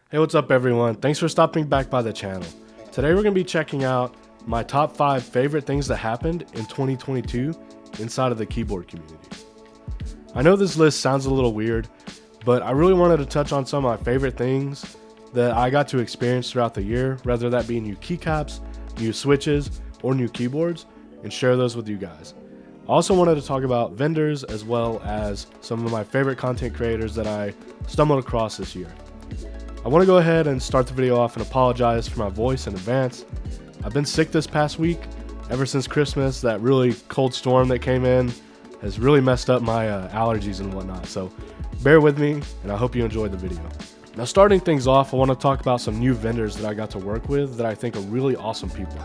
Hey, what's up everyone? Thanks for stopping back by the channel. Today we're going to be checking out my top 5 favorite things that happened in 2022 inside of the keyboard community. I know this list sounds a little weird, but I really wanted to touch on some of my favorite things that I got to experience throughout the year, whether that be new keycaps, new switches, or new keyboards, and share those with you guys. I also wanted to talk about vendors as well as some of my favorite content creators that I stumbled across this year. I want to go ahead and start the video off and apologize for my voice in advance. I've been sick this past week. Ever since Christmas, that really cold storm that came in has really messed up my allergies and whatnot. So bear with me, and I hope you enjoyed the video. Now, starting things off, I want to talk about some new vendors that I got to work with that I think are really awesome people.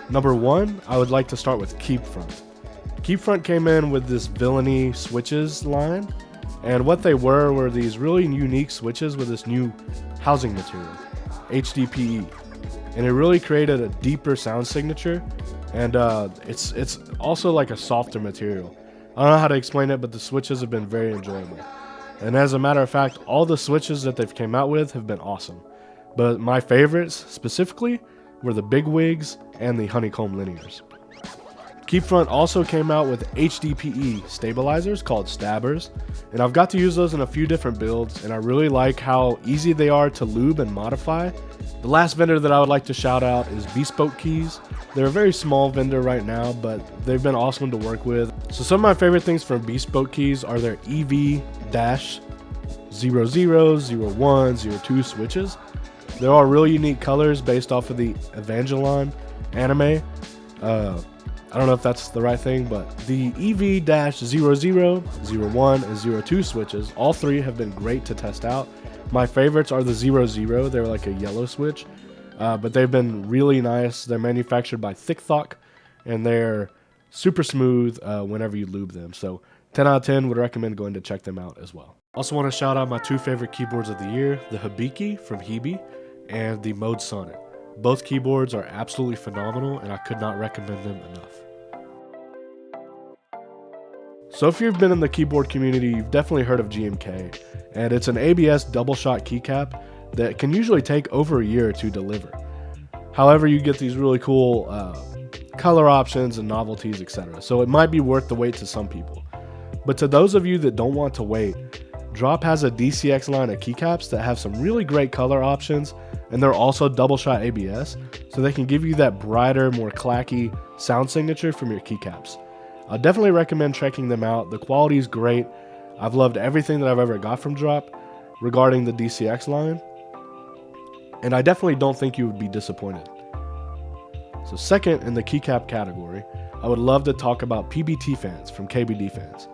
Number one, I would like to start with Keebfront. Keebfront came in with this villainy switches line. And what they were these really unique switches with this new housing material, HDPE. And it really created a deeper sound signature. And it's also like a softer material. I don't know how to explain it, but the switches have been very enjoyable. And as a matter of fact, all the switches that they've came out with have been awesome. But my favorites specifically were the big wigs and the honeycomb linears. Keebfront also came out with HDPE stabilizers called stabbers, and I've got to use those in a few different builds, and I really like how easy they are to lube and modify. The last vendor that I would like to shout out is Novelkeys. They're a very small vendor right now, but they've been awesome to work with. So some of my favorite things from Novelkeys are their EV-00, 01, 02 switches. They're all really unique colors based off of the Evangelion anime. I don't know if that's the right thing, but the EV-00, 01, and 02 switches, all three have been great to test out. My favorites are the 00, they're like a yellow switch, but they've been really nice. They're manufactured by Thickthawk, and they're super smooth whenever you lube them. So 10 out of 10 would recommend going to check them out as well. Also want to shout out my two favorite keyboards of the year, the Hibiki from Hebe and the Mode Sonnet. Both keyboards are absolutely phenomenal, and I could not recommend them enough. So if you've been in the keyboard community, you've definitely heard of GMK, and it's an ABS double shot keycap that can usually take over a year to deliver. However, you get these really cool color options and novelties, etc. So it might be worth the wait to some people. But to those of you that don't want to wait, Drop has a DCX line of keycaps that have some really great color options, and they're also double shot ABS, so they can give you that brighter, more clacky sound signature from your keycaps. I definitely recommend checking them out. The quality is great. I've loved everything that I've ever got from Drop regarding the DCX line, and I definitely don't think you would be disappointed. So second in the keycap category, I would love to talk about PBT fans from KBD fans.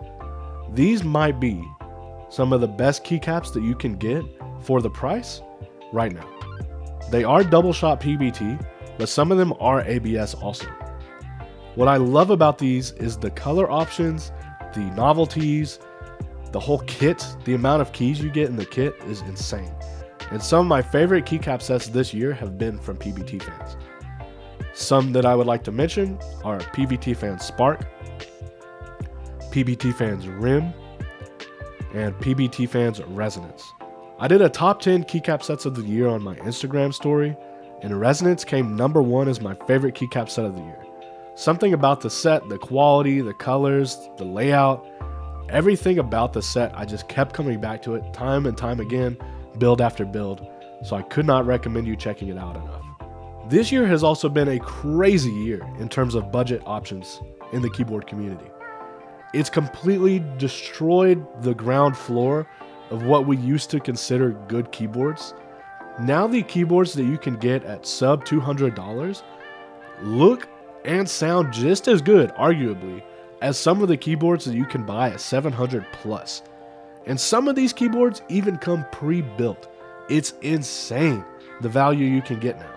These might be some of the best keycaps that you can get for the price right now. They are double shot PBT, but some of them are ABS also. What I love about these is the color options, the novelties, the whole kit. The amount of keys you get in the kit is insane. And some of my favorite keycap sets this year have been from PBT fans. Some that I would like to mention are PBT fans Spark, PBT fans Rim, and PBT fans Resonance. I did a top 10 keycap sets of the year on my Instagram story, and Resonance came number 1 as my favorite keycap set of the year. Something about the set, the quality, the colors, the layout, everything about the set, I just kept coming back to it time and time again, build after build, so I could not recommend you checking it out enough. This year has also been a crazy year in terms of budget options in the keyboard community. It's completely destroyed the ground floor of what we used to consider good keyboards. Now the keyboards that you can get at sub $200 look and sound just as good, arguably, as some of the keyboards that you can buy at $700 plus. And some of these keyboards even come pre-built. It's insane the value you can get now.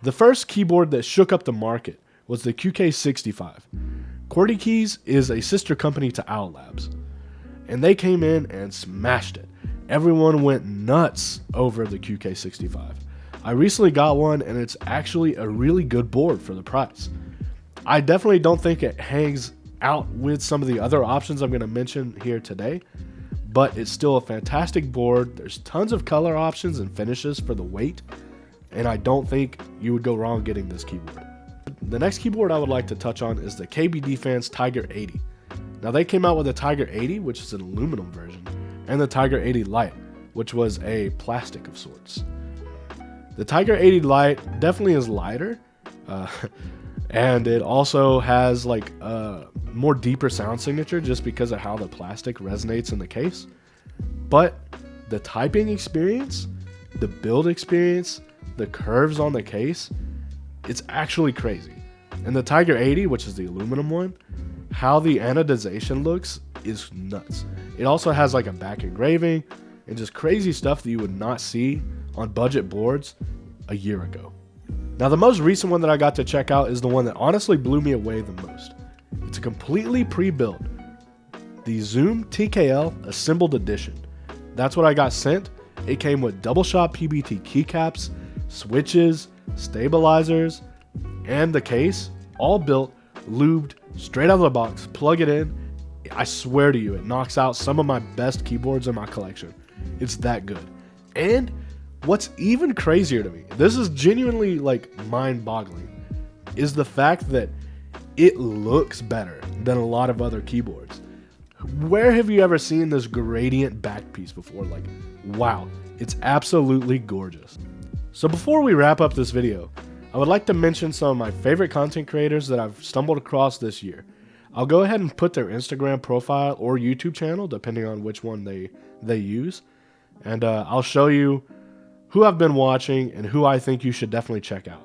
The first keyboard that shook up the market was the QK65. QWERTY Keys is a sister company to Owl Labs, and they came in and smashed it. Everyone went nuts over the QK65. I recently got one, and it's actually a really good board for the price. I definitely don't think it hangs out with some of the other options I'm going to mention here today, but it's still a fantastic board. There's tons of color options and finishes for the weight, and I don't think you would go wrong getting this keyboard. The next keyboard I would like to touch on is the KBD Fans Tiger 80. Now they came out with a Tiger 80, which is an aluminum version, and the Tiger 80 Lite, which was a plastic of sorts. The Tiger 80 Lite definitely is lighter, and it also has like a more deeper sound signature just because of how the plastic resonates in the case. But the typing experience, the build experience, the curves on the case, it's actually crazy. And the Tiger 80, which is the aluminum one, how the anodization looks is nuts. It also has like a back engraving and just crazy stuff that you would not see on budget boards a year ago. Now the most recent one that I got to check out is the one that honestly blew me away the most. It's a completely pre-built, the Zoom TKL Assembled Edition. That's what I got sent. It came with double shot PBT keycaps, switches, stabilizers, and the case, all built, lubed, straight out of the box. Plug it in. I swear to you, it knocks out some of my best keyboards in my collection. It's that good. And what's even crazier to me, this is genuinely like mind-boggling, is the fact that it looks better than a lot of other keyboards. Where have you ever seen this gradient back piece before? Like, wow, it's absolutely gorgeous. So before we wrap up this video, I would like to mention some of my favorite content creators that I've stumbled across this year. I'll go ahead and put their Instagram profile or YouTube channel, depending on which one they use. And I'll show you who I've been watching and who I think you should definitely check out.